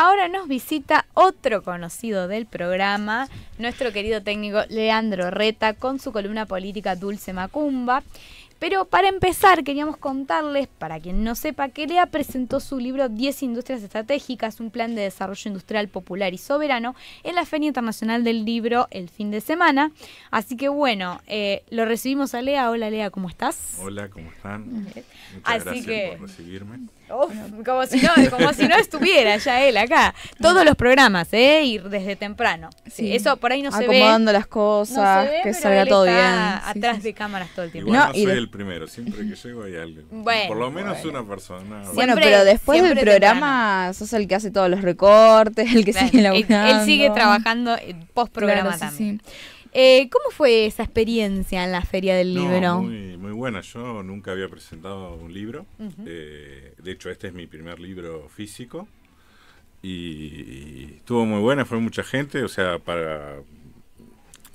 ahora nos visita otro conocido del programa, nuestro querido técnico Leandro Reta, con su columna política Dulce Macumba. Pero para empezar queríamos contarles, para quien no sepa, que Lea presentó su libro 10 Industrias Estratégicas, un plan de desarrollo industrial popular y soberano, en la Feria Internacional del Libro el fin de semana. Así que bueno, lo recibimos a Lea. Hola Lea, ¿cómo estás? Hola, ¿cómo están? Muchas Gracias por recibirme. Como si no estuviera ya él acá. Todos los programas, y desde temprano. Sí. Eso por ahí no se ve. Acomodando las cosas, no se ve, que salga todo bien. Atrás de cámaras todo el tiempo. Igual no soy el primero, siempre que llego hay alguien. Bueno, por lo menos una persona. Bueno, pero después del programa sos el que hace todos los recortes, el que sigue laburando. Él sigue trabajando en post-programa también. ¿Cómo fue esa experiencia en la Feria del Libro? Muy buena. Yo nunca había presentado un libro. De hecho, este es mi primer libro físico. Y estuvo muy buena, fue mucha gente. O sea, para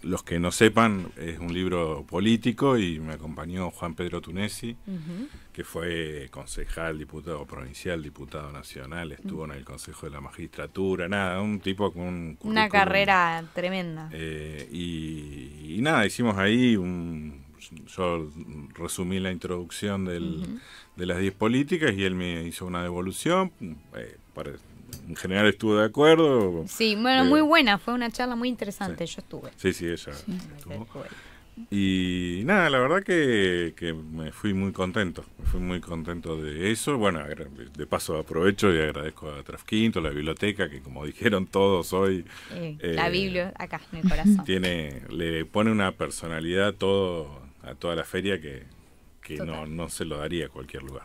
los que no sepan, es un libro político y me acompañó Juan Pedro Tunesi, que fue concejal, diputado provincial, diputado nacional, estuvo en el Consejo de la Magistratura, un tipo con una carrera tremenda. Y nada, hicimos ahí yo resumí la introducción de las 10 políticas y él me hizo una devolución. En general estuvo de acuerdo. Sí, bueno, muy buena, fue una charla muy interesante, yo estuve. Sí, ella estuvo. Y nada, la verdad que me fui muy contento de eso. Bueno, de paso aprovecho y agradezco a Trafquinto, la biblioteca, que como dijeron todos hoy, la Biblia acá en el corazón. Le pone una personalidad a toda la feria que no se lo daría a cualquier lugar.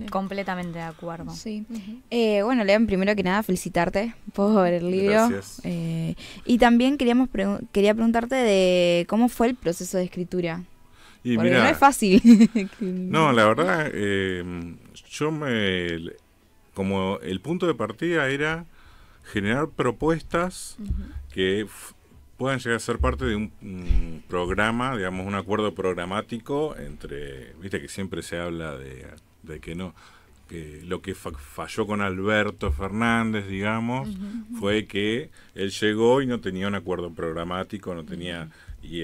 Completamente de acuerdo. Sí. Bueno, Lean, primero que nada, felicitarte por el libro. Gracias. Y también quería preguntarte de cómo fue el proceso de escritura. Y porque mirá, no es fácil. No, la verdad, como el punto de partida era generar propuestas que puedan llegar a ser parte de un programa, digamos, un acuerdo programático entre, viste que siempre se habla de que lo que falló con Alberto Fernández, digamos, fue que él llegó y no tenía un acuerdo programático, no tenía, y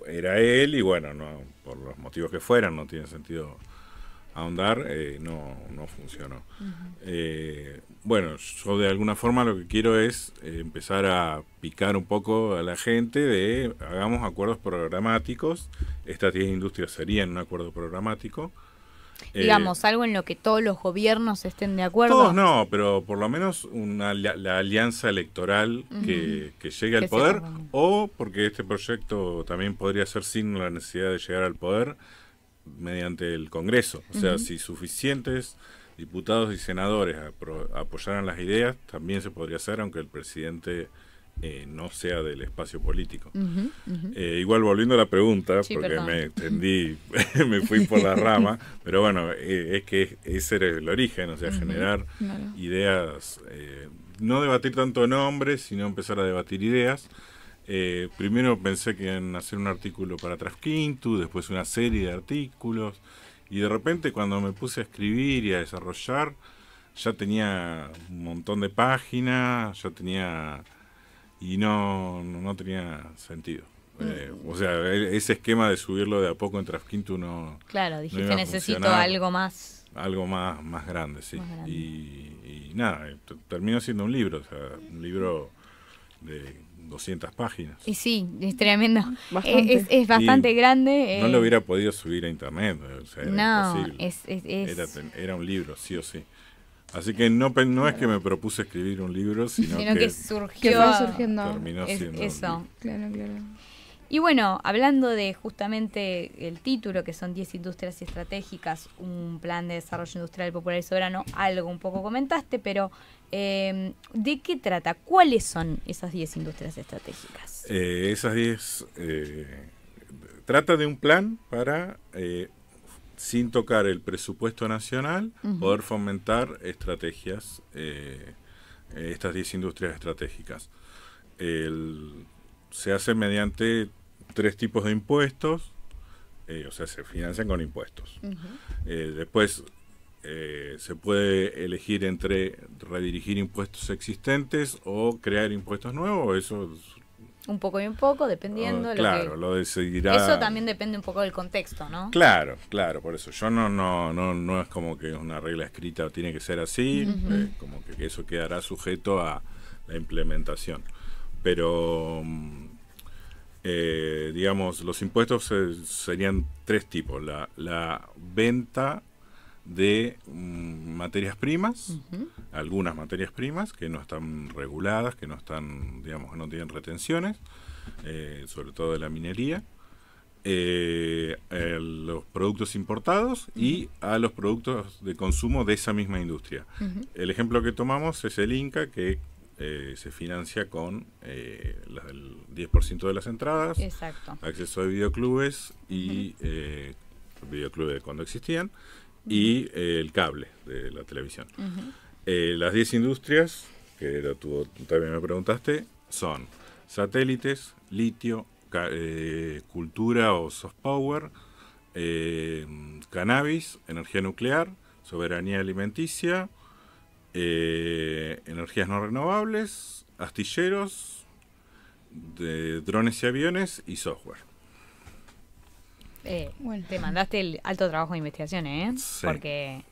era él, y bueno, no, por los motivos que fueran, no tiene sentido ahondar, no funcionó. Bueno, yo de alguna forma lo que quiero es empezar a picar un poco a la gente de hagamos acuerdos programáticos. Estas 10 industrias serían un acuerdo programático. Digamos, algo en lo que todos los gobiernos estén de acuerdo. Todos no, pero por lo menos la alianza electoral que llegue al poder, o porque este proyecto también podría ser sin la necesidad de llegar al poder mediante el Congreso. O sea, si suficientes diputados y senadores apoyaran las ideas, también se podría hacer, aunque el presidente no sea del espacio político. Igual volviendo a la pregunta, sí, porque perdón, me extendí, me fui por la rama, pero bueno, es que ese era el origen, o sea, generar ideas, no debatir tanto nombres, sino empezar a debatir ideas. Primero pensé que en hacer un artículo para Trafquinto, después una serie de artículos, y de repente cuando me puse a escribir y a desarrollar, ya tenía un montón de páginas, y no tenía sentido. O sea, ese esquema de subirlo de a poco en Trafquinto no. Claro, dijiste necesito algo más. Algo más grande, sí. Más grande. Y nada, terminó siendo un libro, o sea, un libro de 200 páginas. Y sí, es tremendo. Es bastante grande. No lo hubiera podido subir a internet, o sea, era imposible. Era un libro, sí o sí. Así que no es que me propuse escribir un libro, sino que surgió. Que fue surgiendo. Terminó siendo eso. Claro. Y bueno, hablando de justamente el título, que son 10 industrias estratégicas, un plan de desarrollo industrial popular y soberano, algo un poco comentaste, pero ¿de qué trata? ¿Cuáles son esas 10 industrias estratégicas? Esas 10 trata de un plan para, sin tocar el presupuesto nacional, poder fomentar estrategias, estas 10 industrias estratégicas. Se hace mediante 3 tipos de impuestos, o sea, se financian con impuestos. Después, se puede elegir entre redirigir impuestos existentes o crear impuestos nuevos. Eso un poco y un poco, dependiendo de claro, lo decidirá. Eso también depende un poco del contexto, ¿no? Claro, por eso. Yo no es como que es una regla escrita, tiene que ser así, como que eso quedará sujeto a la implementación. Pero, digamos, los impuestos serían tres tipos. La venta de materias primas, algunas materias primas que no están reguladas, que no están, digamos, que no tienen retenciones, sobre todo de la minería, los productos importados y a los productos de consumo de esa misma industria. El ejemplo que tomamos es el Inca, que se financia con el 10% de las entradas, exacto, acceso a videoclubes y videoclubes cuando existían, y el cable de la televisión. Las 10 industrias, que tú también me preguntaste, son satélites, litio, cultura o soft power, cannabis, energía nuclear, soberanía alimenticia, energías no renovables, astilleros, drones y aviones y software. Bueno, te mandaste el alto trabajo de investigación, Sí. Porque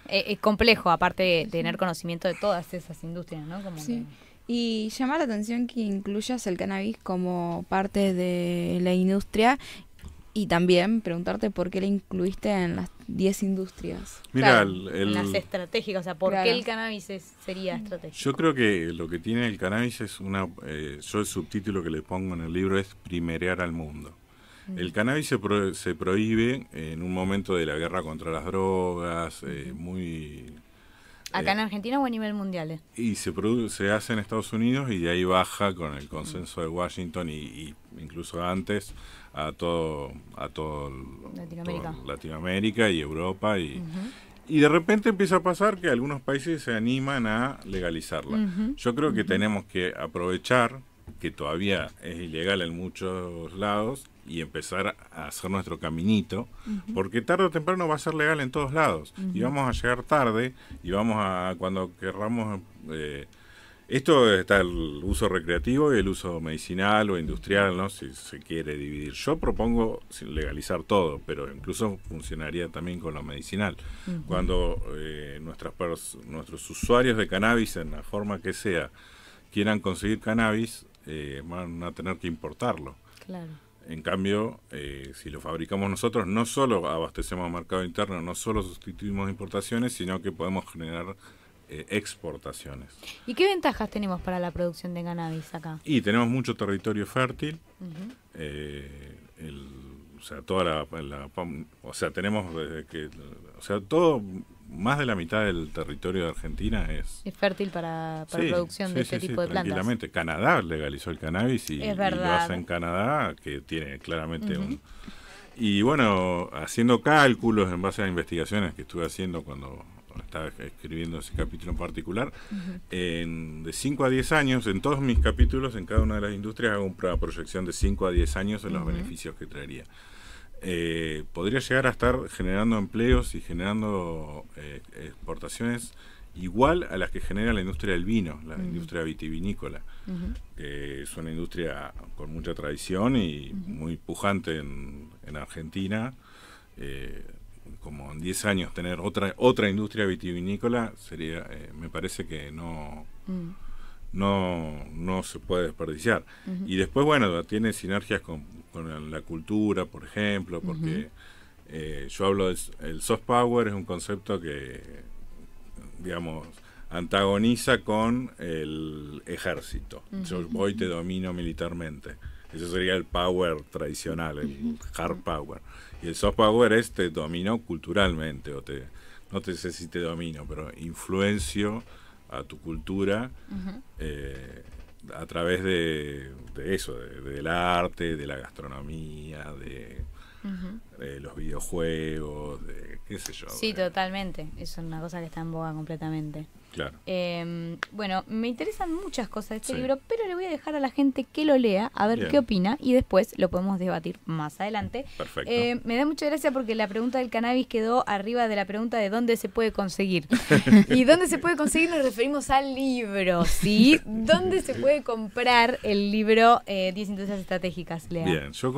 es complejo, aparte de tener conocimiento de todas esas industrias, ¿no? Como sí. Y llama la atención que incluyas el cannabis como parte de la industria y también preguntarte por qué la incluiste en las 10 industrias. Mira, claro, en las estratégicas, o sea, ¿por qué el cannabis sería estratégico? Yo creo que lo que tiene el cannabis es yo el subtítulo que le pongo en el libro es primerear al mundo. El cannabis se prohíbe en un momento de la guerra contra las drogas, muy... ¿Acá en Argentina o a nivel mundial? Y se hace en Estados Unidos y de ahí baja con el consenso de Washington y incluso antes a todo Latinoamérica y Europa y de repente empieza a pasar que algunos países se animan a legalizarla. Yo creo que tenemos que aprovechar que todavía es ilegal en muchos lados y empezar a hacer nuestro caminito, porque tarde o temprano va a ser legal en todos lados y vamos a llegar tarde y vamos a, cuando querramos, esto está el uso recreativo y el uso medicinal o industrial, ¿no? Si se quiere dividir. Yo propongo legalizar todo, pero incluso funcionaría también con lo medicinal. Cuando nuestros usuarios de cannabis, en la forma que sea, quieran conseguir cannabis, van a tener que importarlo. Claro. En cambio, si lo fabricamos nosotros, no solo abastecemos el mercado interno, no solo sustituimos importaciones, sino que podemos generar exportaciones. ¿Y qué ventajas tenemos para la producción de cannabis acá? Y tenemos mucho territorio fértil, o sea, tenemos desde que, o sea, todo, más de la mitad del territorio de Argentina es fértil para producción de este tipo de plantas. Tranquilamente. Canadá legalizó el cannabis y lo hace en Canadá, que tiene claramente y bueno, haciendo cálculos en base a investigaciones que estuve haciendo cuando estaba escribiendo ese capítulo en particular, de 5 a 10 años, en todos mis capítulos, en cada una de las industrias hago una proyección de 5 a 10 años en los beneficios que traería. Podría llegar a estar generando empleos y generando exportaciones igual a las que genera la industria del vino, la industria vitivinícola, que es una industria con mucha tradición y muy pujante en Argentina. Como en 10 años tener otra industria vitivinícola sería, me parece que no se puede desperdiciar. Y después, bueno, tiene sinergias con la cultura, por ejemplo, porque yo hablo del soft power, es un concepto que, digamos, antagoniza con el ejército. Yo voy y te domino militarmente. Eso sería el power tradicional, el hard power. Y el soft power es te domino culturalmente, no te sé si te domino, pero influencio a tu cultura a través de eso, del arte, de la gastronomía, de los videojuegos, de qué sé yo. Sí, totalmente. Es una cosa que está en boga completamente. Claro. Bueno, me interesan muchas cosas de este Sí. libro, pero le voy a dejar a la gente que lo lea, a ver Bien. qué opina, y después lo podemos debatir más adelante. Perfecto. Me da mucha gracia porque la pregunta del cannabis quedó arriba de la pregunta de dónde se puede conseguir. Y dónde se puede conseguir nos referimos al libro, ¿sí? ¿Dónde se puede comprar el libro 10 Industrias Estratégicas, Lea? Bien, yo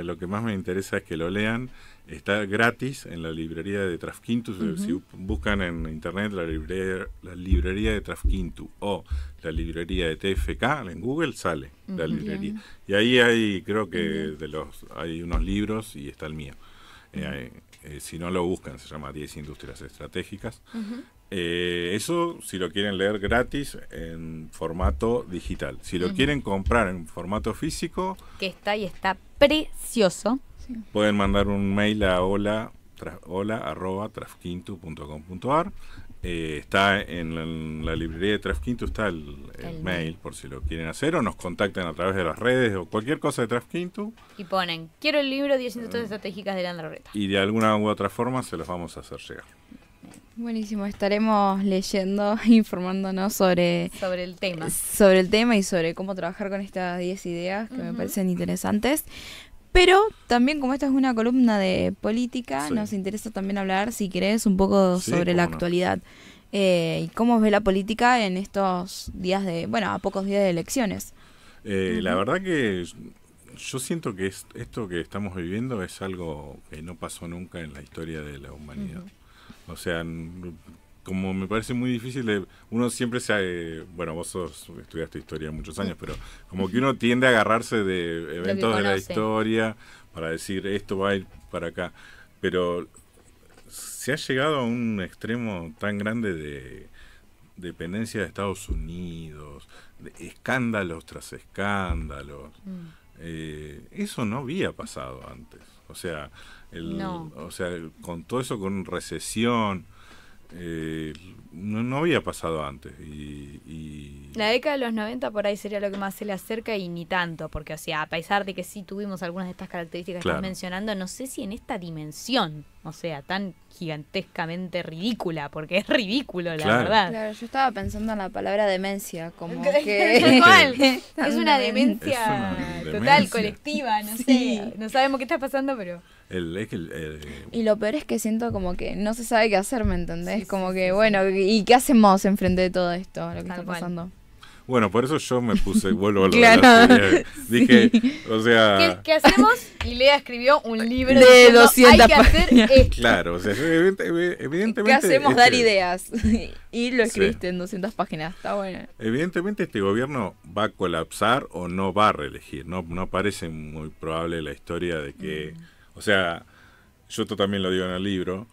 lo que más me interesa es que lo lean. Está gratis en la librería de Trafquintu. Si buscan en internet la librería de Trafquintu o la librería de TFK, en Google sale la librería. Bien. Y ahí hay, creo que hay unos libros y está el mío. Si no lo buscan, se llama 10 Industrias Estratégicas. Eso si lo quieren leer gratis en formato digital. Si lo quieren comprar en formato físico, Que está ahí, está precioso. pueden mandar un mail a hola@trafquintu.com.ar. Está en la librería de Trafquintu, está el mail por si lo quieren hacer, o nos contactan a través de las redes o cualquier cosa de Trafquintu, Y ponen, quiero el libro 10 Industrias Estratégicas de Leandro Reta. y de alguna u otra forma se los vamos a hacer llegar. Buenísimo, estaremos leyendo, informándonos sobre Sobre el tema. y sobre cómo trabajar con estas 10 ideas que me parecen interesantes. Pero también, como esta es una columna de política, Sí. nos interesa también hablar, si querés, un poco Sí, sobre la cómo no. actualidad. Y cómo ve la política en estos días a pocos días de elecciones. La verdad que yo siento que esto que estamos viviendo es algo que no pasó nunca en la historia de la humanidad. O sea, como me parece muy difícil, uno siempre bueno, vos estudiaste historia muchos años, pero como que uno tiende a agarrarse de eventos de la conoce. historia para decir esto va a ir para acá, pero se ha llegado a un extremo tan grande de dependencia de Estados Unidos, de escándalos tras escándalos. Eso no había pasado antes. O sea, No. con todo eso, con recesión, no había pasado antes. La década de los 90 por ahí sería lo que más se le acerca y ni tanto, porque o sea, a pesar de que sí tuvimos algunas de estas características que Claro. estás mencionando, no sé si en esta dimensión, o sea, tan gigantescamente ridícula, porque es ridículo, la Claro. verdad. Claro, yo estaba pensando en la palabra demencia, como Tal que... cual. Tan Es una demente. demencia Es una total, demencia. colectiva, no Sí. sé, no sabemos qué está pasando, pero... Y lo peor es que siento como que no se sabe qué hacer, ¿me entendés? Sí, como sí, que, sí, bueno, ¿y qué hacemos enfrente de todo esto, lo que Tal está cual. pasando? Bueno, por eso yo me puse, vuelvo a lo Claro. de la serie. Dije, Sí. o sea, ¿Qué hacemos? Y Lea escribió un libro De diciendo, 200 hay que hacer páginas. esto. claro, o sea, evidentemente... ¿Qué hacemos? Dar este- ideas. Y lo Sí. escribiste en 200 páginas, está bueno. Evidentemente este gobierno va a colapsar o no va a reelegir. No parece muy probable la historia de que... O sea, yo esto también lo digo en el libro.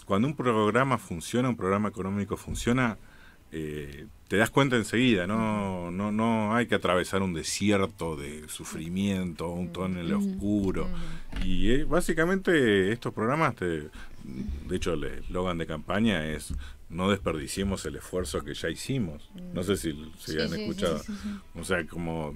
Cuando un programa funciona, un programa económico funciona, te das cuenta enseguida. No hay que atravesar un desierto de sufrimiento, un túnel oscuro. Y básicamente estos programas, de hecho el eslogan de campaña es: no desperdiciemos el esfuerzo que ya hicimos. No sé si han sí, escuchado. sí, sí. O sea, como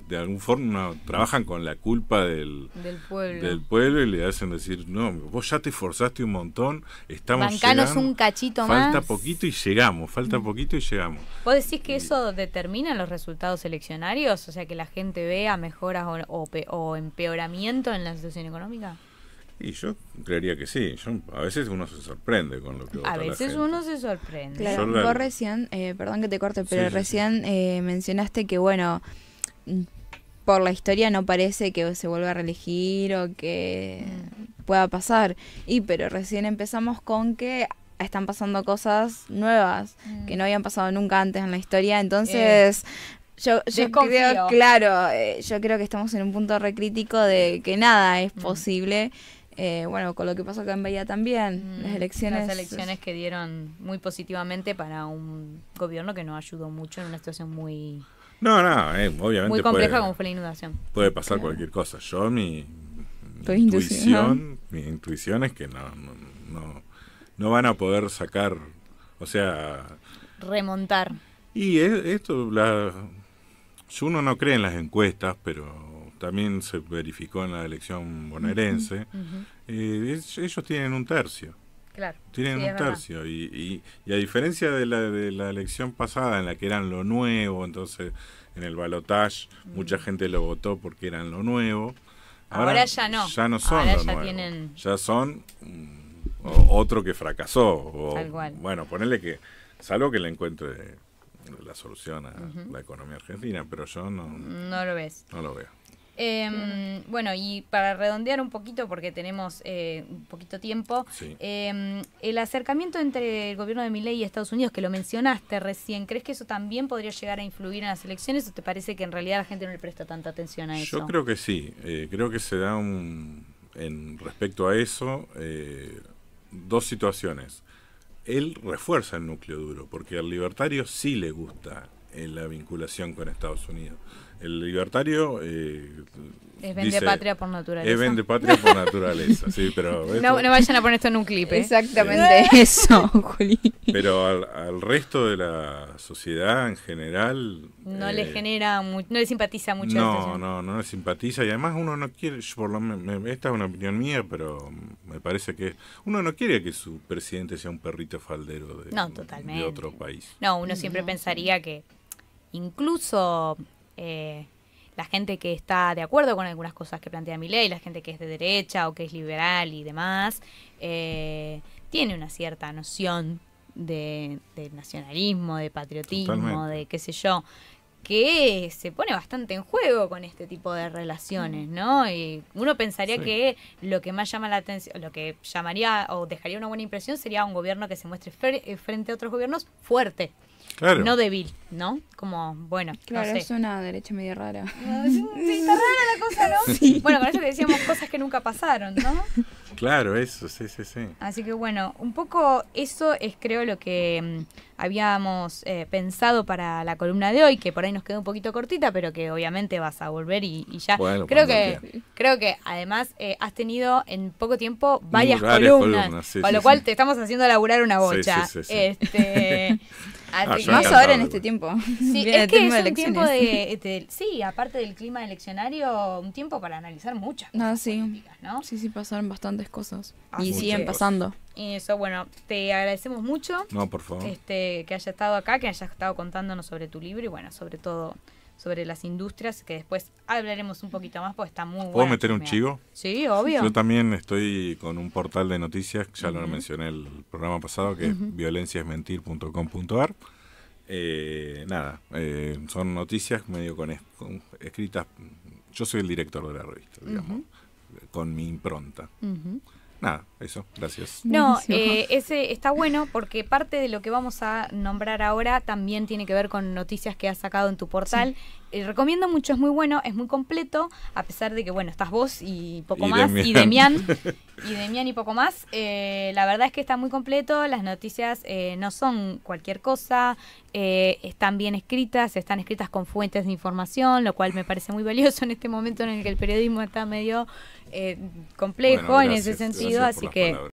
de alguna forma trabajan con la culpa del pueblo y le hacen decir: no, vos ya te esforzaste un montón, estamos Bancanos llegando, un cachito falta más. poquito y llegamos, falta poquito y llegamos. ¿Vos decís que eso determina los resultados eleccionarios? O sea, que la gente vea mejoras o empeoramiento en la situación económica. Y yo creería que sí. A veces uno se sorprende con lo que vota A la veces gente. uno se sorprende. Claro, Yo la- vos recién, perdón que te corte, pero Sí, sí, recién mencionaste que, bueno, por la historia no parece que se vuelva a reelegir o que pueda pasar. Pero recién empezamos con que están pasando cosas nuevas que no habían pasado nunca antes en la historia. Entonces, yo Desconfío. creo, claro, yo creo que estamos en un punto recrítico de que nada es posible. Bueno, con lo que pasó acá en Bahía también, las elecciones. Las elecciones que dieron muy positivamente para un gobierno que no ayudó mucho en una situación muy, No, obviamente muy compleja como fue la inundación. puede pasar Claro. cualquier cosa. Yo mi Tu intuición. intuición es que no van a poder sacar, o sea, Remontar. y uno no cree en las encuestas, pero también se verificó en la elección bonaerense. Ellos tienen un tercio. Claro. Tienen Sí, un es verdad. tercio. Y a diferencia de la elección pasada, en la que eran lo nuevo, entonces en el balotaje mucha gente lo votó porque eran lo nuevo. Ahora ya no. Ya no son Ahora lo ya nuevo. tienen... Ya son otro que fracasó. O, Tal cual. bueno, ponerle que, salvo que le encuentre la solución a la economía argentina, pero yo No lo ves. no lo veo. Bueno, y para redondear un poquito, porque tenemos un poquito tiempo, Sí. el acercamiento entre el gobierno de Milei y Estados Unidos, que lo mencionaste recién, ¿crees que eso también podría llegar a influir en las elecciones o te parece que en realidad la gente no le presta tanta atención a eso? Yo creo que sí, creo que se da respecto a eso, dos situaciones. Él refuerza el núcleo duro, porque al libertario sí le gusta la vinculación con Estados Unidos. El libertario Es vende patria por naturaleza. es vende patria por naturaleza, sí, pero No vayan a poner esto en un clip, ¿eh? Exactamente eso, Juli. pero al resto de la sociedad en general No le genera, no le simpatiza mucho. no le simpatiza, y además uno no quiere, esta es una opinión mía, pero me parece que uno no quiere que su presidente sea un perrito faldero de otro país. No, uno siempre pensaría que incluso la gente que está de acuerdo con algunas cosas que plantea Milei, la gente que es de derecha o que es liberal y demás, tiene una cierta noción de nacionalismo, de patriotismo, Totalmente. de qué sé yo, que se pone bastante en juego con este tipo de relaciones, ¿no? Y uno pensaría Sí. que lo que más llama la atención, lo que llamaría o dejaría una buena impresión sería un gobierno que se muestre frente a otros gobiernos fuerte, Claro. no débil, ¿no? Como, bueno, Claro, no sé. es una derecha medio rara. Sí, está rara la cosa, ¿no? Bueno, con eso que decíamos cosas que nunca pasaron, ¿no? Claro, eso, sí. Así que bueno, un poco eso es creo lo que habíamos pensado para la columna de hoy, que por ahí nos quedó un poquito cortita, pero que obviamente vas a volver y ya. Bueno, creo cuando que además has tenido en poco tiempo varias Varias columnas, columnas, sí, con sí, lo cual sí. te estamos haciendo laburar una bocha. Sí. Así yo que- Más encantado. ahora en este tiempo. Sí, Viene es el que tema es de un tiempo elecciones. sí, aparte del clima eleccionario, un tiempo para analizar muchas No, cosas sí. políticas, ¿no? Sí, pasaron bastantes cosas. Así Y siguen que- pasando. Y eso, bueno, te agradecemos mucho No, por favor. que hayas estado acá, que hayas estado contándonos sobre tu libro y bueno, sobre todo sobre las industrias, que después hablaremos un poquito más porque está muy bueno. ¿Puedo meter un chivo? Sí, obvio. Yo también estoy con un portal de noticias, ya lo mencioné el programa pasado, que es violenciasmentir.com.ar. Son noticias medio con escritas. Yo soy el director de la revista, digamos, con mi impronta. Nada, eso, gracias. No, Buenísimo. ese está bueno porque parte de lo que vamos a nombrar ahora también tiene que ver con noticias que has sacado en tu portal. Recomiendo mucho, es muy bueno, es muy completo, a pesar de que, bueno, estás vos y poco Y más, y Demian. Demian y poco más. La verdad es que está muy completo, las noticias no son cualquier cosa, están bien escritas, están escritas con fuentes de información, lo cual me parece muy valioso en este momento en el que el periodismo está medio complejo Bueno, en gracias, ese sentido, gracias por así las que... palabras.